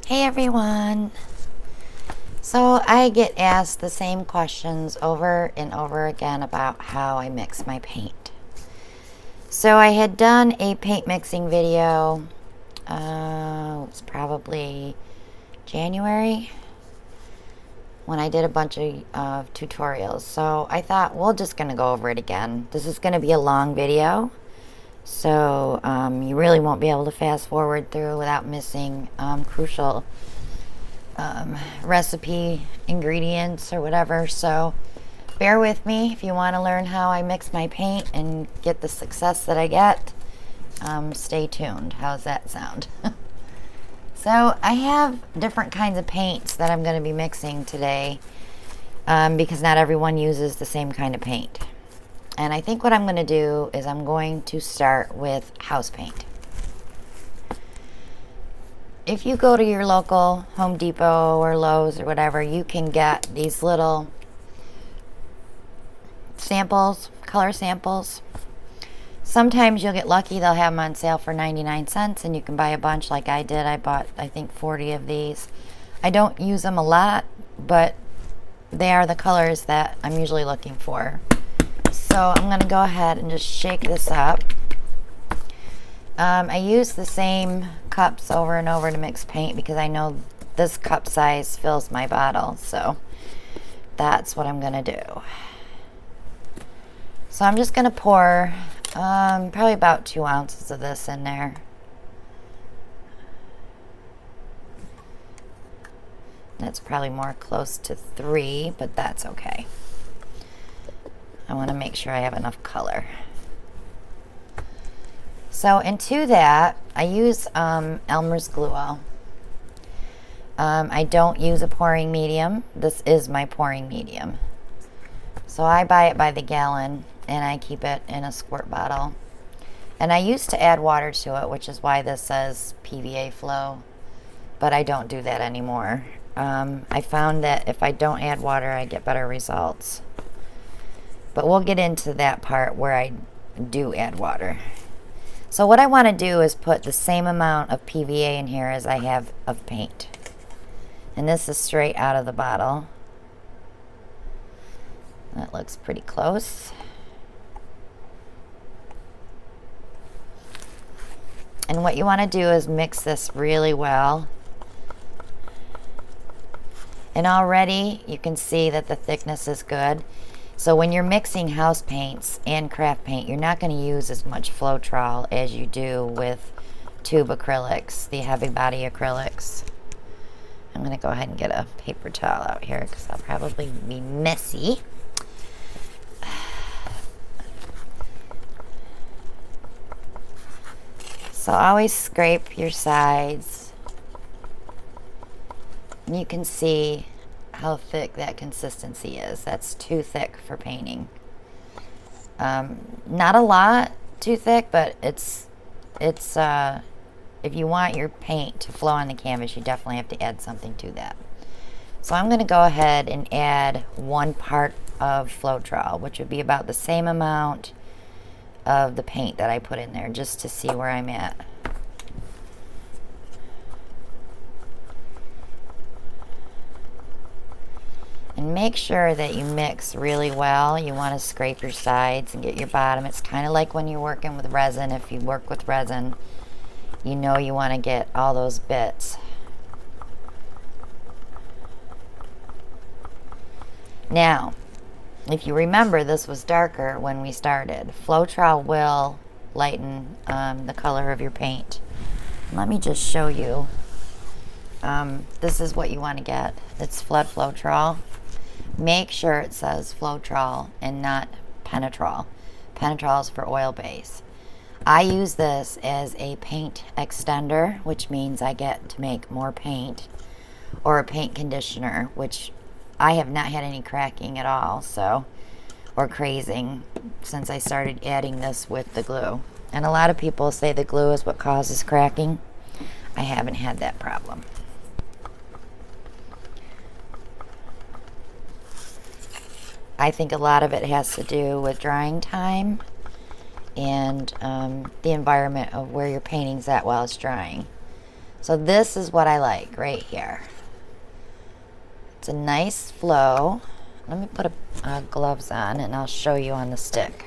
Hey everyone! So I get asked the same questions over and over again about how I mix my paint. So I had done a paint mixing video, it was probably January, when I did a bunch of tutorials. So I thought we're just going to go over it again. This is going to be a long video, so you really won't be able to fast forward through without missing crucial recipe ingredients or whatever. So bear with me if you want to learn how I mix my paint and get the success that I get. Stay tuned. How's that sound? So I have different kinds of paints that I'm going to be mixing today because not everyone uses the same kind of paint. And I think what I'm going to do is I'm going to start with house paint. If you go to your local Home Depot or Lowe's or whatever, you can get these little samples, color samples. Sometimes you'll get lucky, they'll have them on sale for 99 cents and you can buy a bunch like I did. I bought, I think, 40 of these. I don't use them a lot, but they are the colors that I'm usually looking for. So I'm going to go ahead and just shake this up. I use the same cups over and over to mix paint because I know this cup size fills my bottle. So that's what I'm going to do. So I'm just going to pour probably about 2 ounces of this in there. That's probably more close to 3, but that's okay. I want to make sure I have enough color. So into that, I use Elmer's glue oil. I don't use a pouring medium. This is my pouring medium. So I buy it by the gallon and I keep it in a squirt bottle. And I used to add water to it, which is why this says PVA flow, but I don't do that anymore. I found that if I don't add water, I get better results. But we'll get into that part where I do add water. So what I want to do is put the same amount of PVA in here as I have of paint. And this is straight out of the bottle. That looks pretty close. And what you want to do is mix this really well. And already you can see that the thickness is good. So when you're mixing house paints and craft paint, you're not going to use as much Floetrol as you do with tube acrylics, the heavy body acrylics. I'm going to go ahead and get a paper towel out here because I'll probably be messy. So always scrape your sides. You can see how thick that consistency is. That's too thick for painting. Not a lot too thick, but it's if you want your paint to flow on the canvas, you definitely have to add something to that. So I'm going to go ahead and add 1 part of Floetrol, which would be about the same amount of the paint that I put in there, just to see where I'm at. And make sure that you mix really well. You want to scrape your sides and get your bottom. It's kind of like when you're working with resin. If you work with resin, you know you want to get all those bits. Now, if you remember, this was darker when we started. Floetrol will lighten the color of your paint. Let me just show you. This is what you want to get. It's Flood Floetrol. Make sure it says Floetrol and not Penetrol. Penetrol is for oil base. I use this as a paint extender, which means I get to make more paint, or a paint conditioner, which I have not had any cracking at all, so, or crazing, since I started adding this with the glue. And a lot of people say the glue is what causes cracking. I haven't had that problem. I think a lot of it has to do with drying time and the environment of where your painting's at while it's drying. So this is what I like right here. It's a nice flow. Let me put gloves on and I'll show you on the stick.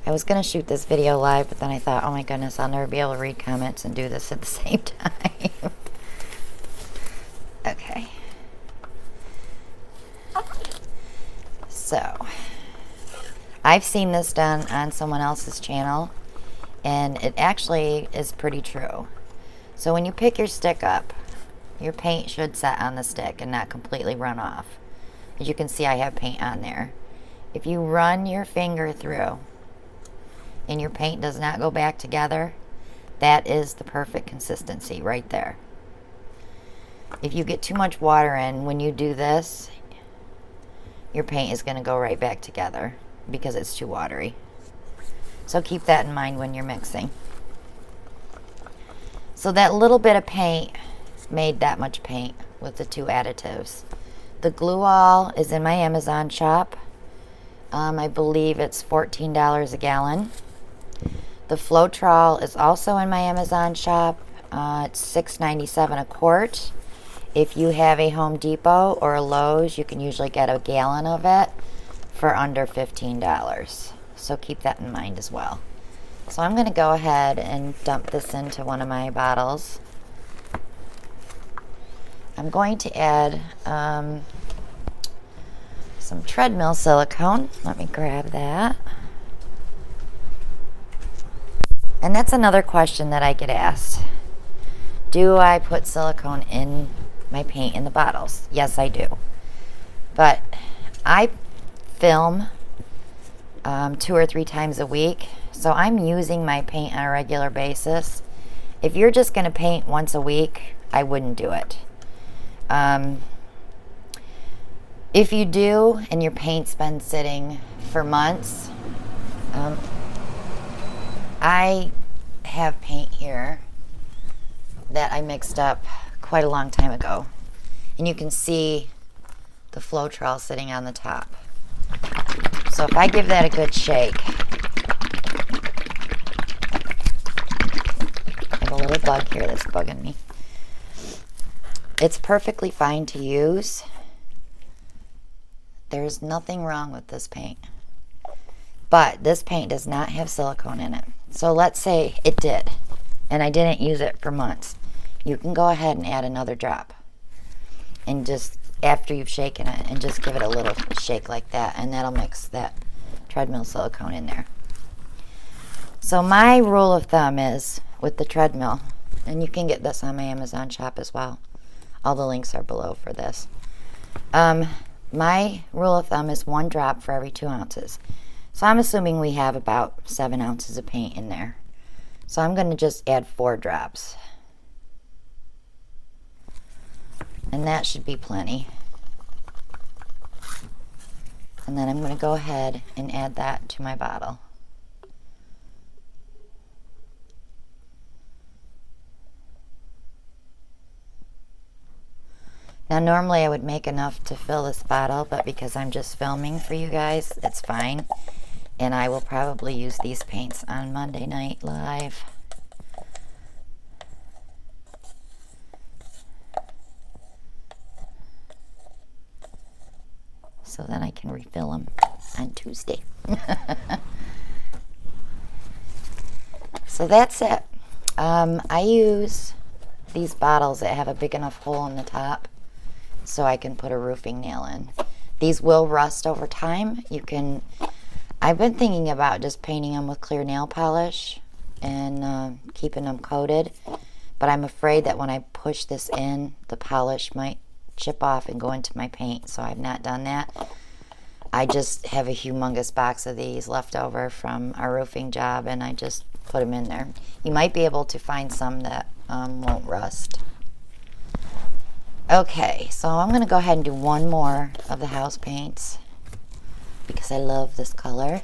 I was going to shoot this video live, but then I thought, oh my goodness, I'll never be able to read comments and do this at the same time. Okay. So, I've seen this done on someone else's channel, and it actually is pretty true. So when you pick your stick up, your paint should set on the stick and not completely run off. As you can see, I have paint on there. If you run your finger through and your paint does not go back together, that is the perfect consistency right there. If you get too much water in when you do this, your paint is going to go right back together because it's too watery. So keep that in mind when you're mixing. So that little bit of paint made that much paint with the two additives. The glue all is in my Amazon shop. I believe it's $14 a gallon. The Floetrol is also in my Amazon shop. It's $6.97 a quart. If you have a Home Depot or a Lowe's, you can usually get a gallon of it for under $15. So keep that in mind as well. So I'm going to go ahead and dump this into one of my bottles. I'm going to add some treadmill silicone. Let me grab that. And that's another question that I get asked. Do I put silicone in my paint in the bottles? Yes, I do. But I film 2 or 3 times a week, so I'm using my paint on a regular basis. If you're just going to paint once a week, I wouldn't do it. If you do and your paint's been sitting for months, I have paint here that I mixed up quite a long time ago, and you can see the Floetrol sitting on the top. So if I give that a good shake, I have a little bug here that's bugging me. It's perfectly fine to use. There's nothing wrong with this paint. But this paint does not have silicone in it. So let's say it did, and I didn't use it for months. You can go ahead and add another drop. And just, after you've shaken it, and just give it a little shake like that, and that'll mix that treadmill silicone in there. So my rule of thumb is, with the treadmill, and you can get this on my Amazon shop as well. All the links are below for this. My rule of thumb is 1 drop for every 2 ounces. So I'm assuming we have about 7 ounces of paint in there. So I'm going to just add 4 drops. And that should be plenty. And then I'm going to go ahead and add that to my bottle. Now normally I would make enough to fill this bottle, but because I'm just filming for you guys, it's fine. And I will probably use these paints on Monday Night Live. So then I can refill them on Tuesday. So that's it. I use these bottles that have a big enough hole in the top so I can put a roofing nail in. These will rust over time. I've been thinking about just painting them with clear nail polish and keeping them coated, but I'm afraid that when I push this in, the polish might chip off and go into my paint, so I've not done that. I just have a humongous box of these left over from our roofing job, and I just put them in there. You might be able to find some that won't rust. Okay, so I'm going to go ahead and do one more of the house paints because I love this color.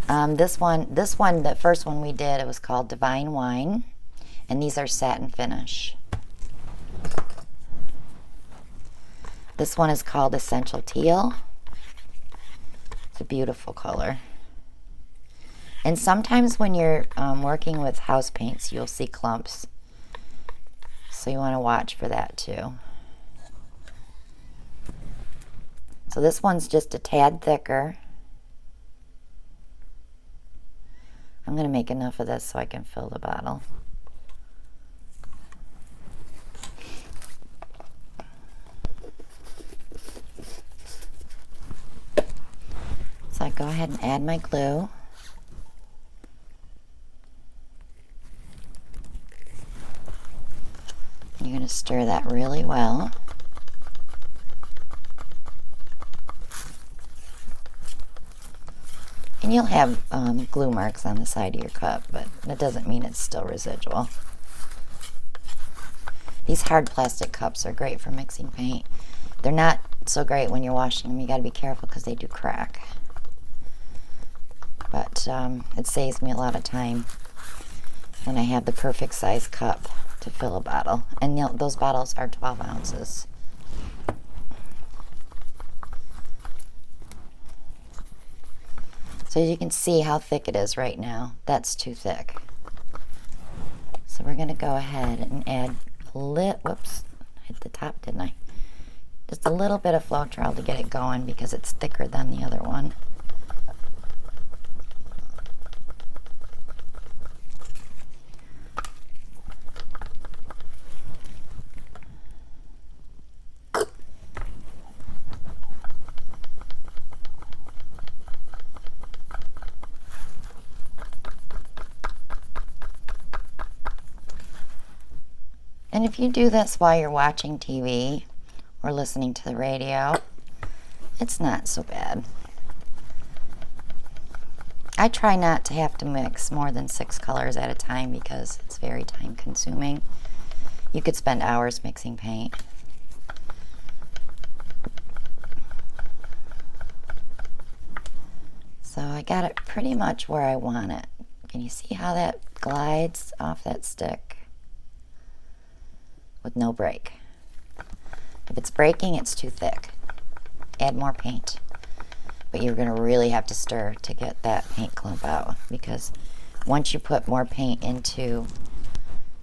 This one, the first one we did, it was called Divine Wine, and these are satin finish. This one is called Essential Teal. It's a beautiful color. And sometimes when you're working with house paints, you'll see clumps. So you want to watch for that too. So this one's just a tad thicker. I'm going to make enough of this so I can fill the bottle. So I go ahead and add my glue. You're going to stir that really well. And you'll have glue marks on the side of your cup, but that doesn't mean it's still residual. These hard plastic cups are great for mixing paint. They're not so great when you're washing them. You got to be careful because they do crack. But it saves me a lot of time when I have the perfect size cup to fill a bottle. And those bottles are 12 ounces. So you can see how thick it is right now. That's too thick. So we're going to go ahead and add whoops, hit the top, didn't I? Just a little bit of Floetrol to get it going because it's thicker than the other one. And if you do this while you're watching TV or listening to the radio, it's not so bad. I try not to have to mix more than 6 colors at a time because it's very time consuming. You could spend hours mixing paint. So I got it pretty much where I want it. Can you see how that glides off that stick? With no break. If it's breaking, it's too thick. Add more paint. But you're going to really have to stir to get that paint clump out, because once you put more paint into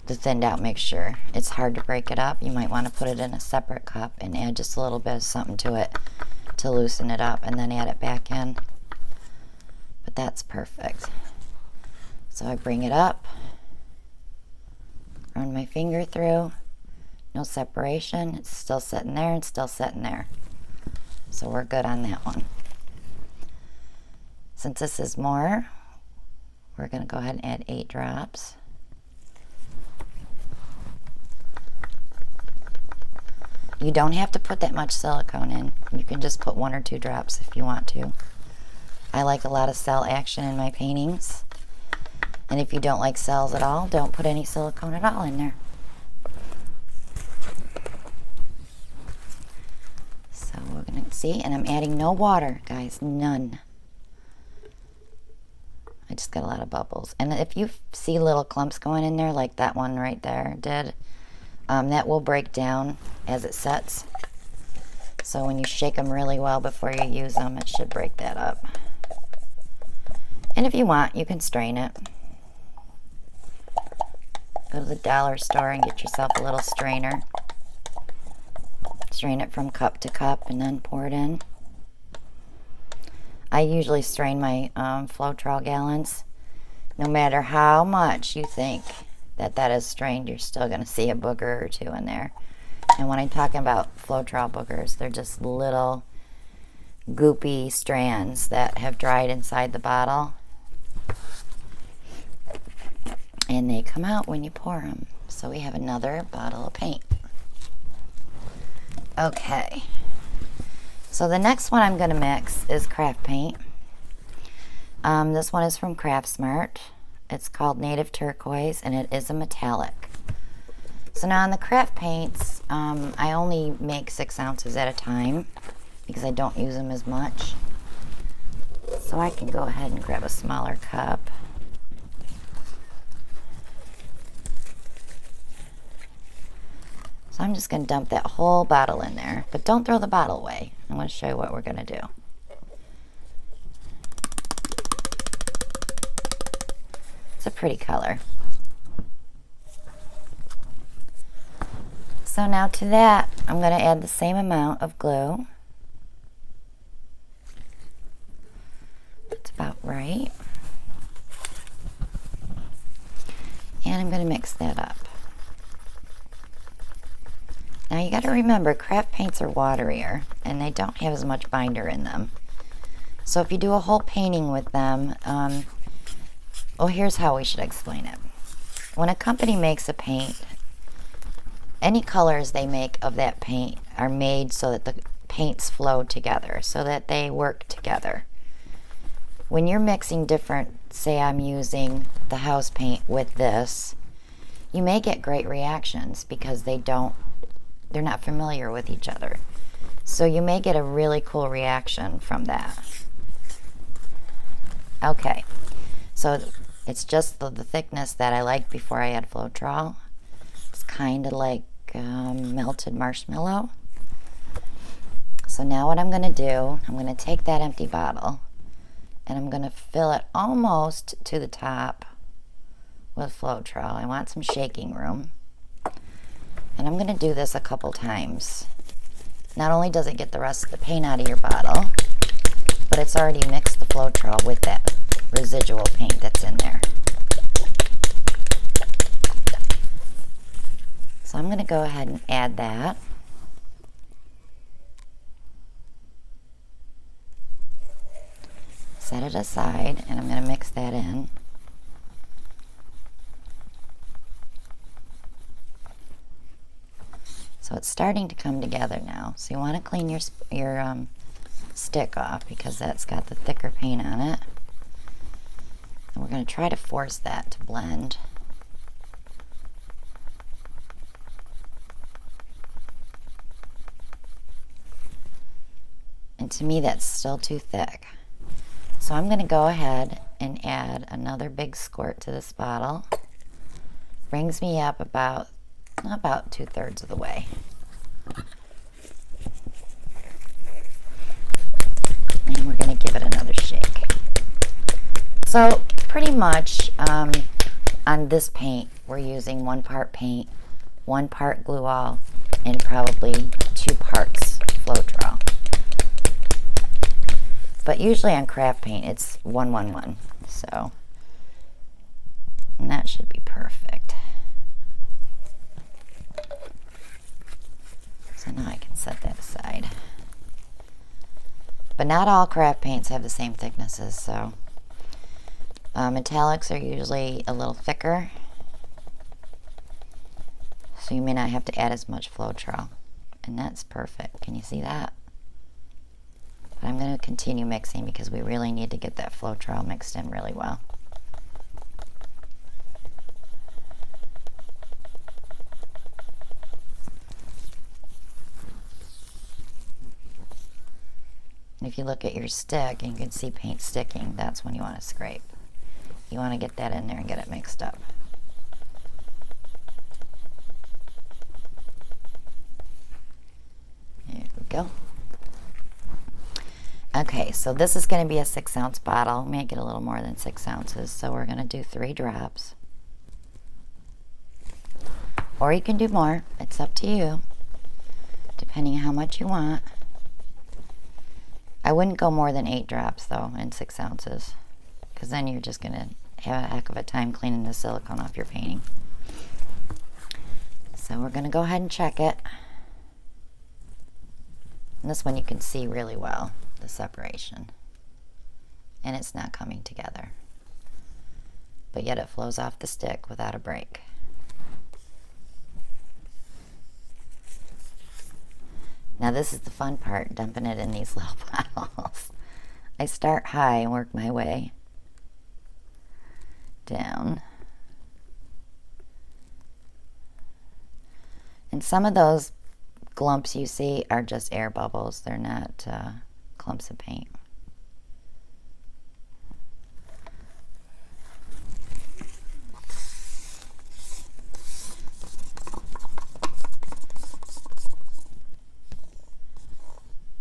the thinned out mixture, it's hard to break it up. You might want to put it in a separate cup and add just a little bit of something to it to loosen it up and then add it back in. But that's perfect. So I bring it up, run my finger through. No separation. It's still sitting there and still sitting there. So we're good on that one. Since this is more, we're going to go ahead and add 8 drops. You don't have to put that much silicone in. You can just put 1 or 2 drops if you want to. I like a lot of cell action in my paintings. And if you don't like cells at all, don't put any silicone at all in there. So we're going to see, and I'm adding no water, guys, none. I just got a lot of bubbles. And if you see little clumps going in there, like that one right there did, that will break down as it sets. So when you shake them really well before you use them, it should break that up. And if you want, you can strain it. Go to the dollar store and get yourself a little strainer. Strain it from cup to cup and then pour it in. I usually strain my Floetrol gallons. No matter how much you think that is strained, you're still going to see a booger or 2 in there. And when I'm talking about Floetrol boogers, they're just little goopy strands that have dried inside the bottle. And they come out when you pour them. So we have another bottle of paint. Okay. So the next one I'm going to mix is craft paint. This one is from Craftsmart. It's called Native Turquoise, and it is a metallic. So now on the craft paints, I only make 6 ounces at a time because I don't use them as much. So I can go ahead and grab a smaller cup. So I'm just going to dump that whole bottle in there, but don't throw the bottle away. I'm going to show you what we're going to do. pretty color. So now to that, I'm going to add the same amount of glue. That's about right. And I'm going to mix that up. Now you got to remember, craft paints are waterier and they don't have as much binder in them. So if you do a whole painting with them, well, here's how we should explain it. When a company makes a paint, any colors they make of that paint are made so that the paints flow together, so that they work together. When you're mixing different, say I'm using the house paint with this, you may get great reactions because they're not familiar with each other. So you may get a really cool reaction from that. Okay, so it's just the thickness that I like before I add Floetrol. It's kind of like melted marshmallow. So now what I'm going to do, I'm going to take that empty bottle and I'm going to fill it almost to the top with Floetrol. I want some shaking room. And I'm going to do this a couple times. Not only does it get the rest of the paint out of your bottle, but it's already mixed the Floetrol with that residual paint that's in there. So I'm going to go ahead and add that. Set it aside, and I'm going to mix that in. So it's starting to come together now. So you want to clean your stick off because that's got the thicker paint on it. And we're going to try to force that to blend. And to me, that's still too thick. So I'm going to go ahead and add another big squirt to this bottle. Brings me up about 2/3 of the way. And we're going to give it another shake. So pretty much on this paint, we're using 1 part paint, 1 part glue all, and probably 2 parts Floetrol. But usually on craft paint, it's 1-1-1. So and that should be perfect. So now I can set that aside. But not all craft paints have the same thicknesses, so metallics are usually a little thicker. So you may not have to add as much Floetrol. And that's perfect. Can you see that? But I'm going to continue mixing because we really need to get that Floetrol mixed in really well. And if you look at your stick and you can see paint sticking, that's when you want to scrape. You want to get that in there and get it mixed up. There we go. Okay, so this is going to be a 6-ounce bottle. Make it a little more than 6 ounces. So we're going to do 3 drops. Or you can do more. It's up to you, depending on how much you want. I wouldn't go more than 8 drops, though, in 6 ounces. Because then you're just going to have a heck of a time cleaning the silicone off your painting. So we're going to go ahead and check it. And this one you can see really well, the separation. And it's not coming together. But yet it flows off the stick without a break. Now this is the fun part, dumping it in these little bottles. I start high and work my way down. And some of those glumps you see are just air bubbles. They're not clumps of paint.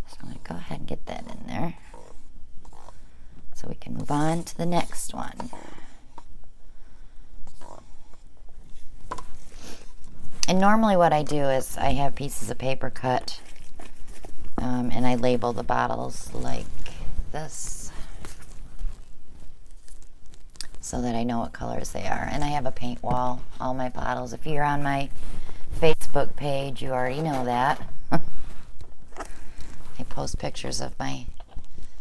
So I'm going to go ahead and get that in there so we can move on to the next one. And normally what I do is I have pieces of paper cut, and I label the bottles like this so that I know what colors they are. And I have a paint wall, all my bottles. If you're on my Facebook page, you already know that. I post pictures of my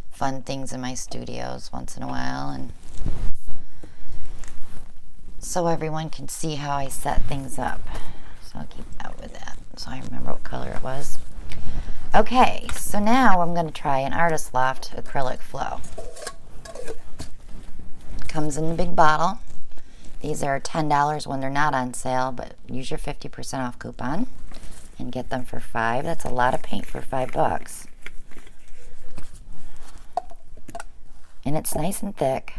fun things in my studios once in a while, and so everyone can see how I set things up. So I'll keep that with that so I remember what color it was. Okay, so now I'm going to try an Artist Loft acrylic flow. Comes in a big bottle. These are $10 when they're not on sale, but use your 50% off coupon and get them for $5. That's a lot of paint for $5. And it's nice and thick.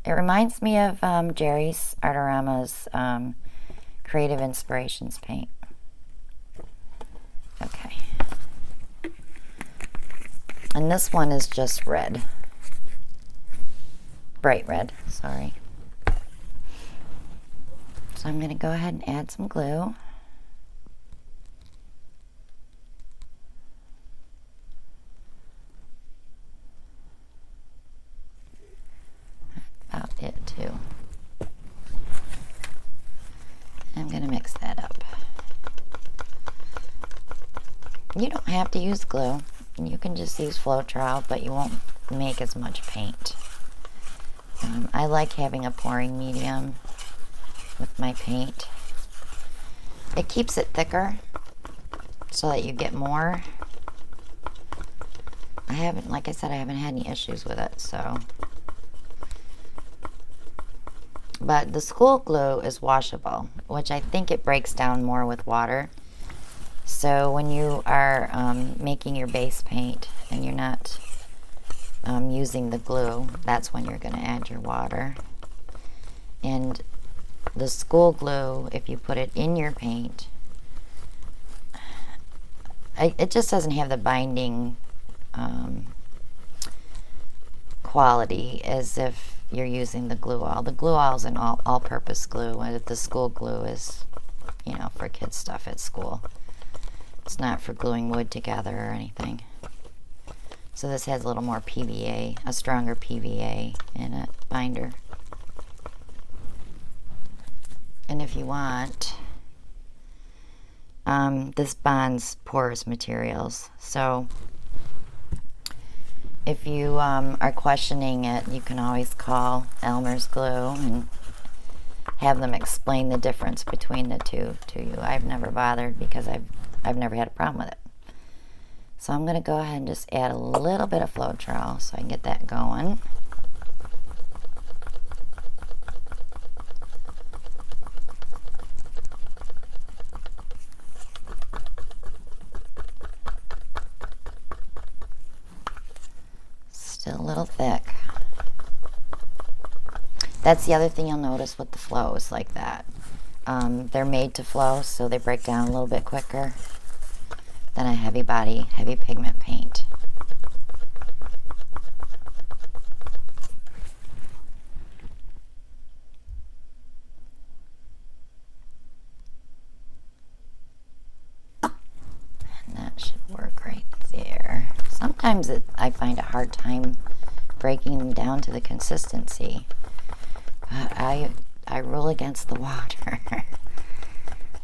It reminds me of Jerry's Artorama's Creative Inspirations paint. Okay. And this one is just red. Bright red, sorry. So I'm going to go ahead and add some glue. About it too. I'm going to mix that up. You don't have to use glue. You can just use Floetrol, but you won't make as much paint. I like having a pouring medium with my paint. It keeps it thicker so that you get more. Like I said, I haven't had any issues with it, so. But the school glue is washable, which I think it breaks down more with water. So when you are making your base paint and you're not using the glue, that's when you're going to add your water. And the school glue, if you put it in your paint, it just doesn't have the binding quality as if you're using the glue all. The glue all is an all-purpose glue, and the school glue is, you know, for kids stuff at school. It's not for gluing wood together or anything. So this has a little more PVA, a stronger PVA in it, binder. And if you want, this bonds porous materials. So if you are questioning it, you can always call Elmer's Glue and have them explain the difference between the two to you. I've never bothered because I've never had a problem with it. So I'm going to go ahead and just add a little bit of Floetrol so I can get that going. Still a little thick. That's the other thing you'll notice with the flows like that. They're made to flow, so they break down a little bit quicker than a heavy body, heavy pigment paint. And that should work right there. Sometimes I find a hard time breaking them down to the consistency. But I rule against the water.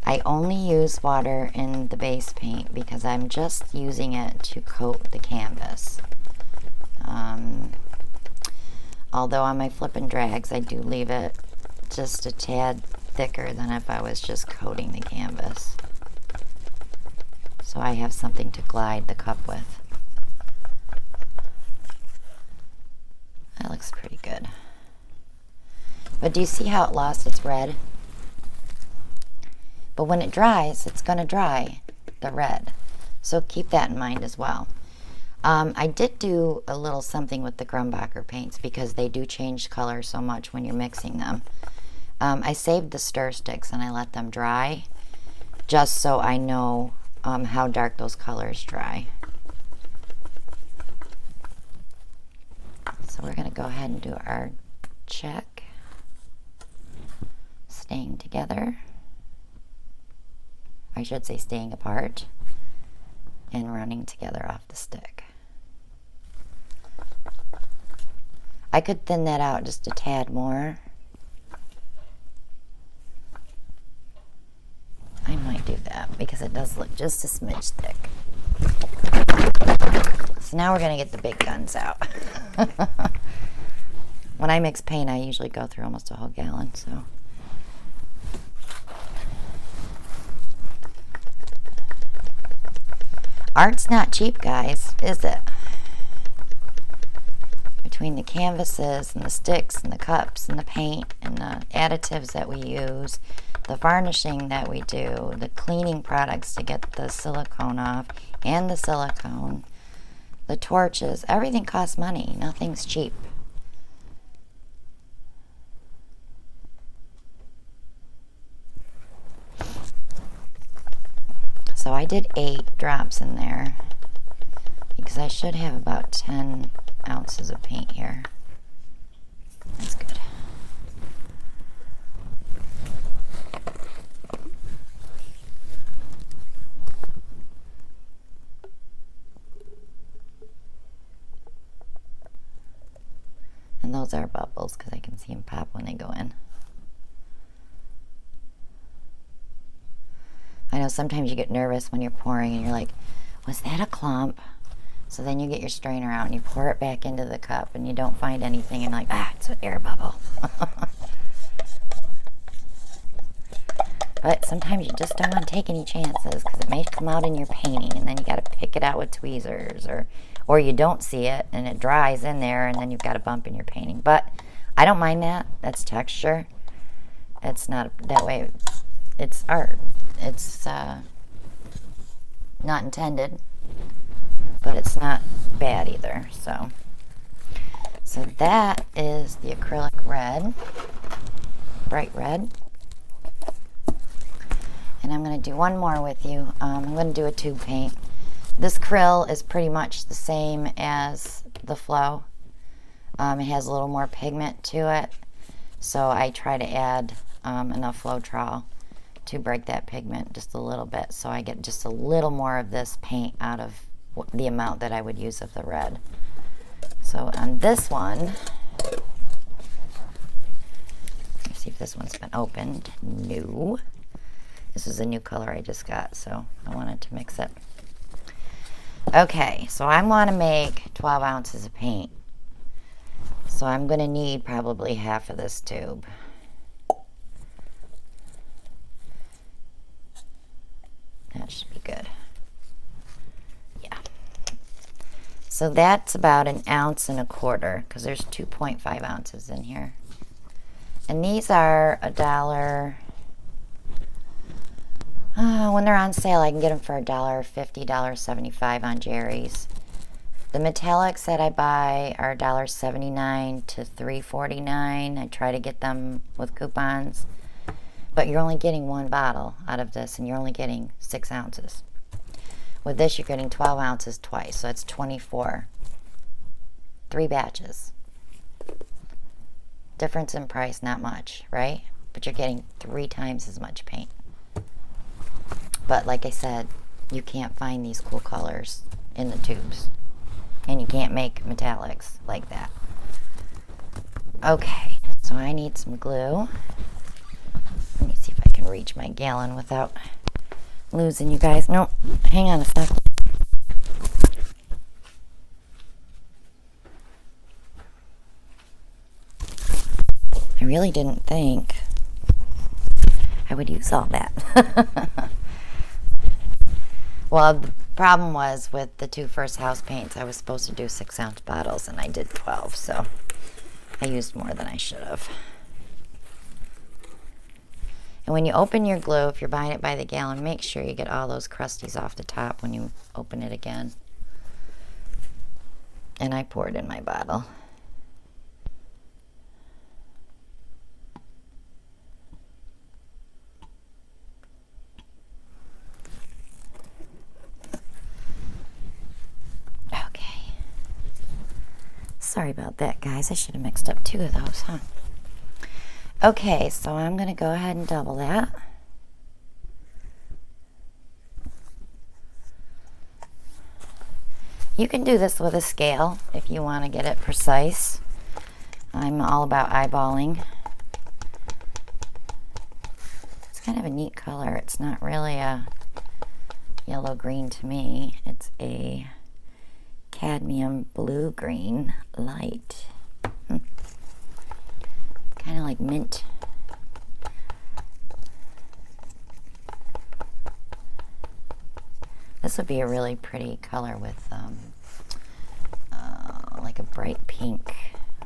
I only use water in the base paint because I'm just using it to coat the canvas. Although on my flip and drags, I do leave it just a tad thicker than if I was just coating the canvas. So I have something to glide the cup with. That looks pretty good. But do you see how it lost its red? But when it dries, it's going to dry the red. So keep that in mind as well. I did do a little something with the Grumbacher paints because they do change color so much when you're mixing them. I saved the stir sticks and I let them dry just so I know how dark those colors dry. So we're going to go ahead and do our check. Staying together. I should say staying apart, and running together off the stick. I could thin that out just a tad more. I might do that because it does look just a smidge thick. So now we're going to get the big guns out. When I mix paint, I usually go through almost a whole gallon, so. Art's not cheap, guys, is it? Between the canvases and the sticks and the cups and the paint and the additives that we use, the varnishing that we do, the cleaning products to get the silicone off and the silicone, the torches, everything costs money. Nothing's cheap. So I did 8 drops in there because I should have about 10 ounces of paint here. That's good. And those are bubbles because I can see them pop when they go in. I know sometimes you get nervous when you're pouring and you're like, was that a clump? So then you get your strainer out and you pour it back into the cup and you don't find anything and like, it's an air bubble. But sometimes you just don't want to take any chances because it may come out in your painting and then you got to pick it out with tweezers, or you don't see it and it dries in there and then you've got a bump in your painting. But I don't mind that. That's texture. It's not that way. It's art. It's not intended, but it's not bad either. So that is the acrylic red, bright red. And I'm going to do one more with you. I'm going to do a tube paint. This Krill is pretty much the same as the Flow. It has a little more pigment to it, so I try to add enough Floetrol to break that pigment just a little bit, so I get just a little more of this paint out of the amount that I would use of the red. So on this one, let's see if this one's been opened. No. This is a new color I just got, so I wanted to mix it. Okay, so I want to make 12 ounces of paint. So I'm going to need probably half of this tube. That should be good. Yeah. So that's about 1.25 ounces because there's 2.5 ounces in here. And these are $1. When they're on sale, I can get them for $1.50, $1.75 on Jerry's. The metallics that I buy are $1.79 to $3.49. I try to get them with coupons. But you're only getting one bottle out of this, and you're only getting 6 ounces. With this, you're getting 12 ounces twice, so it's 24. 3 batches. Difference in price, not much, right? But you're getting 3 times as much paint. But like I said, you can't find these cool colors in the tubes. And you can't make metallics like that. Okay, so I need some glue. Let me see if I can reach my gallon without losing you guys. Nope, hang on a sec. I really didn't think I would use all that. Well, the problem was with the 2 first house paints, I was supposed to do 6-ounce bottles, and I did 12, so I used more than I should have. And when you open your glue, if you're buying it by the gallon, make sure you get all those crusties off the top when you open it again. And I poured in my bottle. Sorry about that, guys. I should have mixed up 2 of those, huh? Okay, so I'm going to go ahead and double that. You can do this with a scale if you want to get it precise. I'm all about eyeballing. It's kind of a neat color. It's not really a yellow-green to me. It's a cadmium blue-green light. Kind of like mint. This would be a really pretty color with like a bright pink,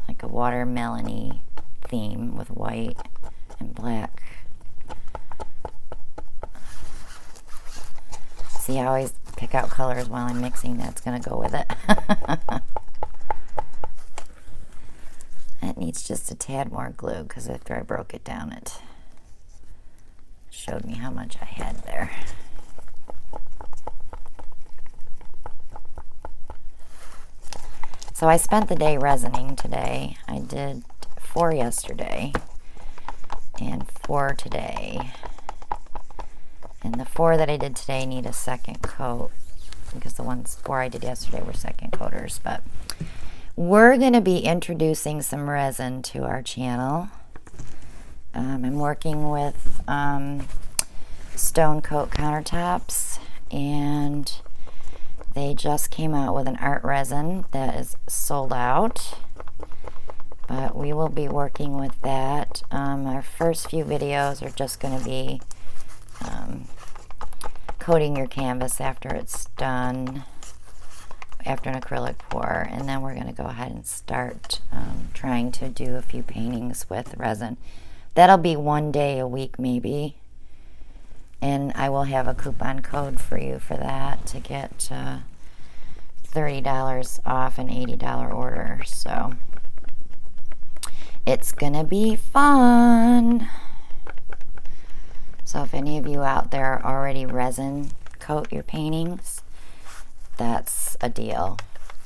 like a watermelon-y theme with white and black. See, I always pick out colors while I'm mixing. That's going to go with it. It needs just a tad more glue because after I broke it down, it showed me how much I had there. So I spent the day resining today. I did 4 yesterday and 4 today. And the 4 that I did today need a second coat because the 4 I did yesterday were second coaters. But we're going to be introducing some resin to our channel. I'm working with Stone Coat countertops, and they just came out with an art resin that is sold out, but we will be working with that. Our first few videos are just going to be coating your canvas after it's done, after an acrylic pour, and then we're going to go ahead and start trying to do a few paintings with resin. That'll be 1 day a week maybe, and I will have a coupon code for you for that to get $30 off an $80 order. So it's gonna be fun. So if any of you out there already resin coat your paintings, that's a deal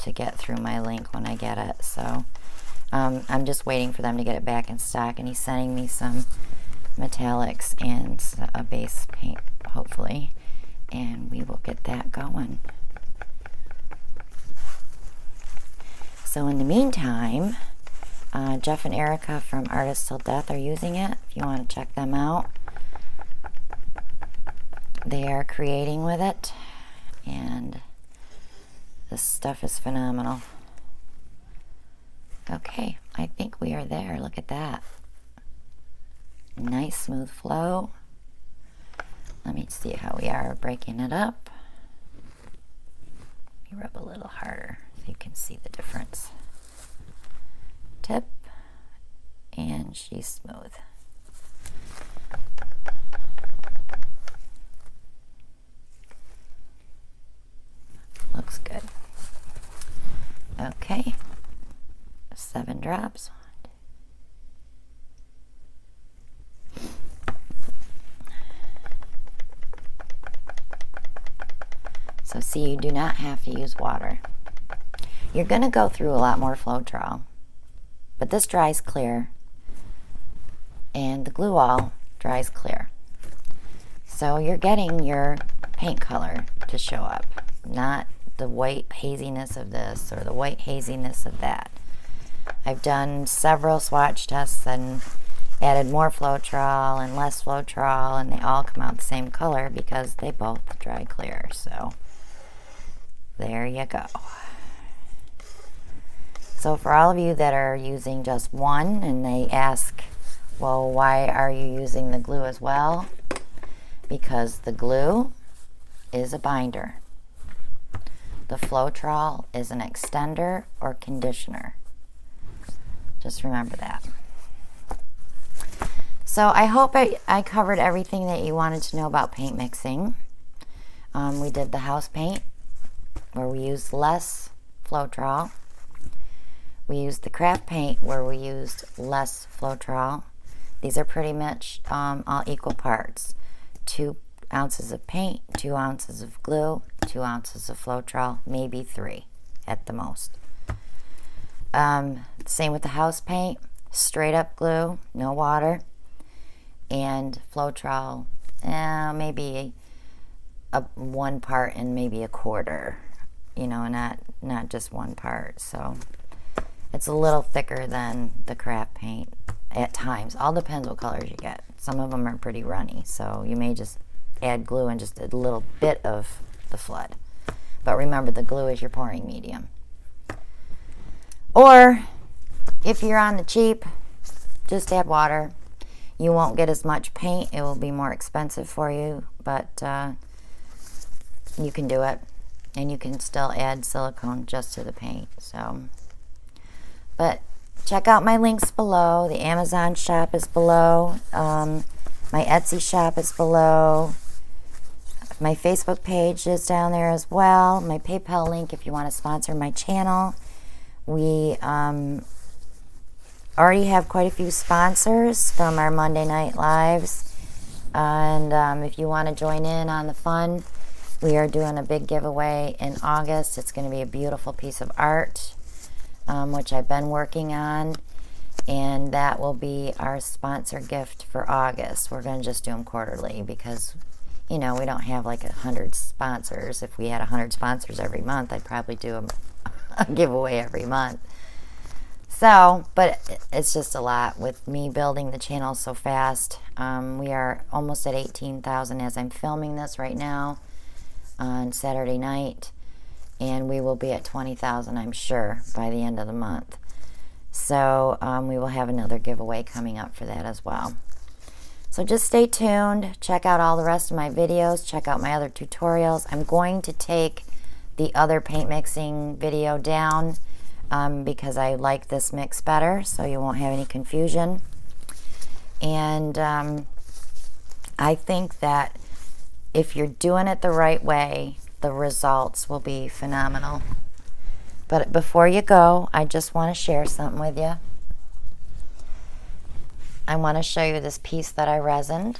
to get through my link when I get it. So I'm just waiting for them to get it back in stock, and he's sending me some metallics and a base paint, hopefully, and we will get that going. So in the meantime, Jeff and Erica from Artists Till Death are using it. If you want to check them out, they are creating with it, and this stuff is phenomenal. Okay, I think we are there. Look at that. Nice smooth flow. Let me see how we are breaking it up. Let me rub a little harder so you can see the difference. Tip, and she's smooth. Looks good. Okay, 7 drops. So see, you do not have to use water. You're going to go through a lot more Floetrol, but this dries clear, and the glue all dries clear. So you're getting your paint color to show up, not the white haziness of this or the white haziness of that. I've done several swatch tests and added more Floetrol and less Floetrol, and they all come out the same color because they both dry clear. So there you go. So for all of you that are using just one and they ask, well, why are you using the glue as well? Because the glue is a binder. The Floetrol is an extender or conditioner. Just remember that. So I hope I covered everything that you wanted to know about paint mixing. We did the house paint, where we used less Floetrol. We used the craft paint, where we used less Floetrol. These are pretty much all equal parts. 2 ounces of paint, 2 ounces of glue, 2 ounces of Floetrol, maybe 3 at the most. Same with the house paint, straight up glue, no water, and Floetrol, maybe 1 part and maybe 1/4 you know, not just one part. So it's a little thicker than the craft paint at times. All depends what colors you get. Some of them are pretty runny, so you may just add glue and just a little bit of the flood. But remember, the glue is your pouring medium. Or if you're on the cheap, just add water. You won't get as much paint. It will be more expensive for you, but you can do it. And you can still add silicone just to the paint. So, but check out my links below. The Amazon shop is below. My Etsy shop is below. My Facebook page is down there as well. My PayPal link if you want to sponsor my channel. We already have quite a few sponsors from our Monday Night Lives. And if you want to join in on the fun, we are doing a big giveaway in August. It's going to be a beautiful piece of art, which I've been working on. And that will be our sponsor gift for August. We're going to just do them quarterly because, you know, we don't have like 100 sponsors. If we had 100 sponsors every month, I'd probably do a giveaway every month. So, but it's just a lot with me building the channel so fast. We are almost at 18,000 as I'm filming this right now on Saturday night. And we will be at 20,000, I'm sure, by the end of the month. So we will have another giveaway coming up for that as well. So just stay tuned. Check out all the rest of my videos. Check out my other tutorials. I'm going to take the other paint mixing video down because I like this mix better, so you won't have any confusion. And I think that if you're doing it the right way, the results will be phenomenal. But before you go, I just want to share something with you. I want to show you this piece that I resined.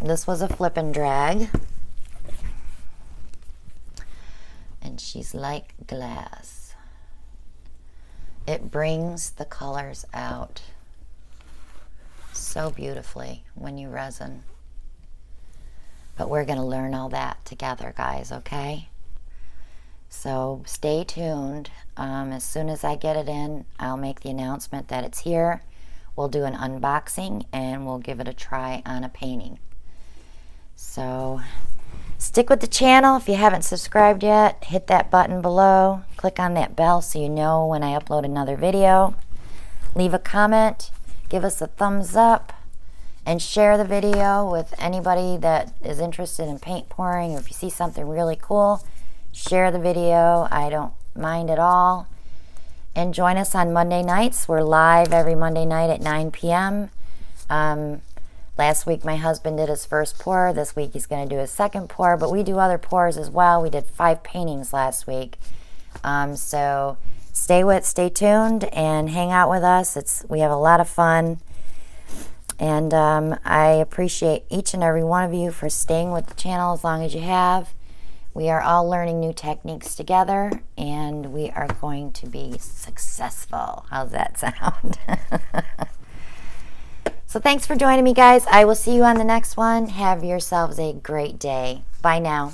This was a flip and drag. And she's like glass. It brings the colors out so beautifully when you resin. But we're going to learn all that together, guys, okay? So stay tuned. As soon as I get it in, I'll make the announcement that it's here. We'll do an unboxing and we'll give it a try on a painting. So stick with the channel. If you haven't subscribed yet, hit that button below. Click on that bell so you know when I upload another video. Leave a comment. Give us a thumbs up. And share the video with anybody that is interested in paint pouring. Or if you see something really cool, share the video. I don't mind at all. And join us on Monday nights. We're live every Monday night at 9 p.m. Last week my husband did his first pour. This week he's going to do his second pour. But we do other pours as well. We did 5 paintings last week. So stay tuned and hang out with us. We have a lot of fun. And I appreciate each and every one of you for staying with the channel as long as you have. We are all learning new techniques together, and we are going to be successful. How's that sound? So thanks for joining me, guys. I will see you on the next one. Have yourselves a great day. Bye now.